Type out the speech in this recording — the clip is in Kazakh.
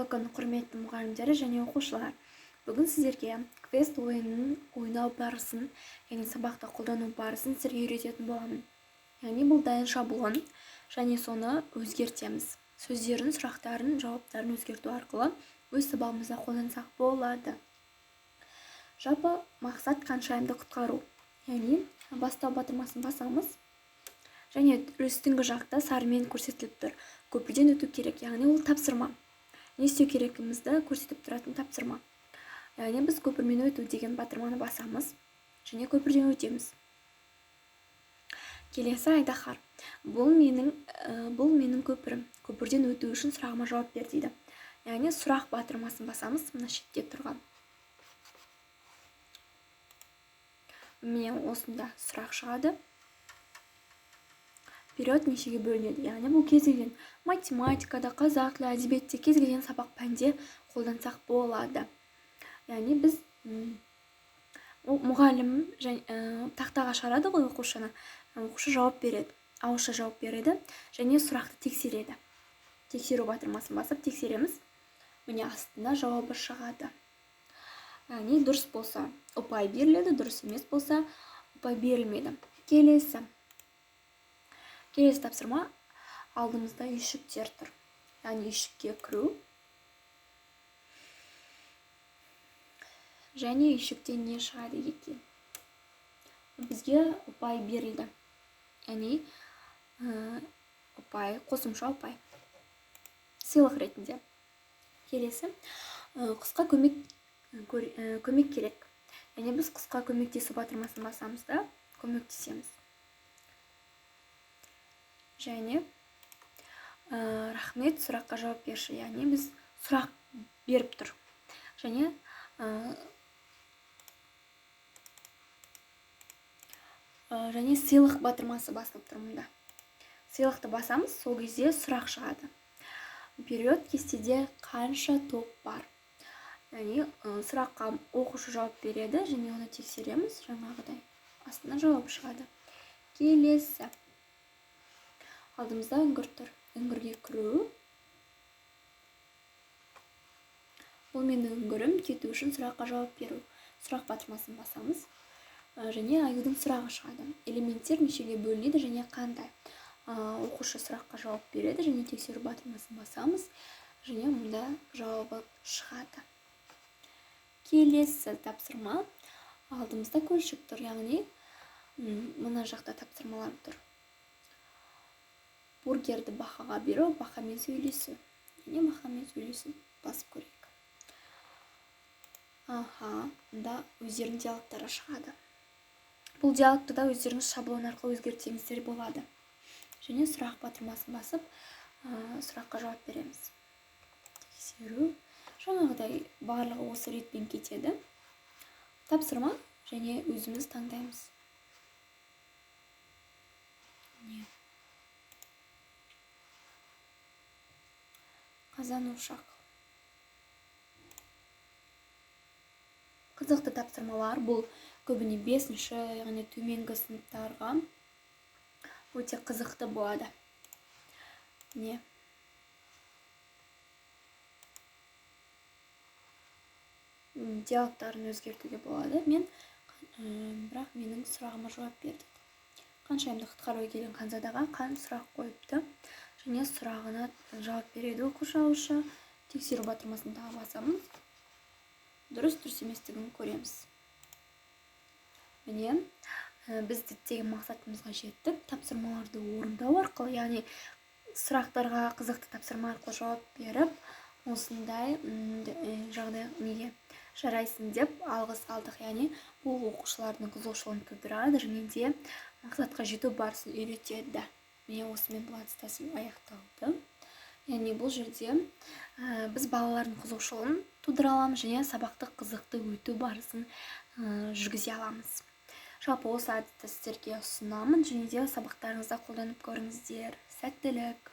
Жабылы күн құрметті мұғалімдері және оқушылар. Бүгін сіздерге квест ойынын ойнау барысын, яғни сабақта қолдану барысын сіздерге үйрететін боламын. Яғни бұл дайын шаблон және соны өзгертеміз. Сөздерін, сұрақтарын, жауаптарын өзгерту арқылы өз сабағымызда қолдансақ болады. Жалпы мақсат қаншайымды құтқару. Яғни бастау батырмасын басамыз. Және үстіңгі жақта сарымен көрсетіліп тұр. Көпірден өту керек, яғни ол тапсырма. Не істеу керекімізді көрсетіп тұратын тапсырма. Яғни біз көпірмен өту деген батырманы басамыз және көпірден өтеміз. Келесі Айдахар. Бұл менің көпірім. Көпірден өту үшін сұрағыма жауап бер дейді. Яғни сұрақ батырмасын басамыз, мына шетте тұрған. Мен осында сұрақ шығады. Период нешеге бөлінеді. Яғни бұл кез келген математикада, қазақ тілі, әдебиетте, кез келген сабақ пәнде қолдансақ болады. Яғни біз мұғалім тақтаға шығарады ғой оқушыны. Оқушы жауап береді. Ауызша жауап береді және сұрақты тексереді. Тексеру батырмасын басып тексереміз. Міне астында жауабы шығады. Яғни дұрыс болса ұпай беріледі, дұрыс емес болса ұпай берілмейді. Келесі тапсырма алдымызда үйшіктер тұр. Яғни үйшікке кіру. Және үйшіктен не шығады екен. Бізге ұпай берілді. Яғни ұпай, қосымша ұпай. Сыйлық ретінде. Келесі қысқа көмек керек. Яғни біз қысқа көмектесу батырмасын басамыз да көмектесеміз. Және рахмет, сұраққа жауап берші. Яғни біз сұрақ беріп тұр. Және сыйлық батырмасы басылып тұр мұнда. Сыйлықты басамыз, сол кезде сұрақ шығады. Период кестеде қанша топ бар? Яғни сұраққа оқушы жауап береді және оны тексереміз. Жаңағыдай астына жауап шығады. Келесі. Алдымызда үңгір тұр. Үңгірге кіру. Бұл менің үңгірім, кету үшін сұраққа жауап беру. Сұрақ батырмасын басамыз. Және аюдың сұрағы шығады. Элементтер нешеге бөлінеді және қандай. Оқушы сұраққа жауап береді және тексеру батырмасын басамыз. Және мұнда жауабы шығады. Келесі тапсырма. Алдымызда көлшік тұр. Яғни мына жақта тапсырмалар тұр. Бургерді бақаға беру, бақамен сөйлесу. Яғни бақамен сөйлесу басып көрейік. Мұнда өздерінің диалогтары шығады. Бұл диалогты да өздеріңіз шаблон арқылы өзгертсеңіздер болады. Және сұрақ батырмасын басып, сұраққа жауап береміз. Тексеру. Жаңағыдай барлығы осы ретпен кетеді. Тапсырма және өзіміз таңдаймыз. Қазан ошақ. Қызықты тапсырмалар. Бұл көбіне 5-ші, яғни төменгі сыныптарға өте қызықты болады. Диалогтарын өзгертуге болады. Бірақ менің сұрағыма жауап берді. Қаншайымды құтқаруға келген Ханзадаға сұрақ қойыпты. Және сұрағына жауап береді оқушы ауызша. Тексеру батырмасын тағы басамыз. Дұрыс еместігін көреміз. Міне, біз діттеген мақсатымызға жеттік. Тапсырмаларды орындау арқылы, яғни сұрақтарға қызықты тапсырма арқылы жауап беріп, осындай жағдай жарайсың деп алғыс алдық. Яғни бұл оқушылардың қызығушылығын тудырады және де мақсатқа жету барысын үйретеді. Міне осымен бұл аттестация аяқталды. Яғни бұл жерде біз балалардың қызығушылығын тудыра аламыз және сабақты қызықты өту барысын жүргізе аламыз. Жалпы осы әдісті сіздерге ұсынамын және де сабақтарыңызда қолданып көріңіздер. Сәттілік!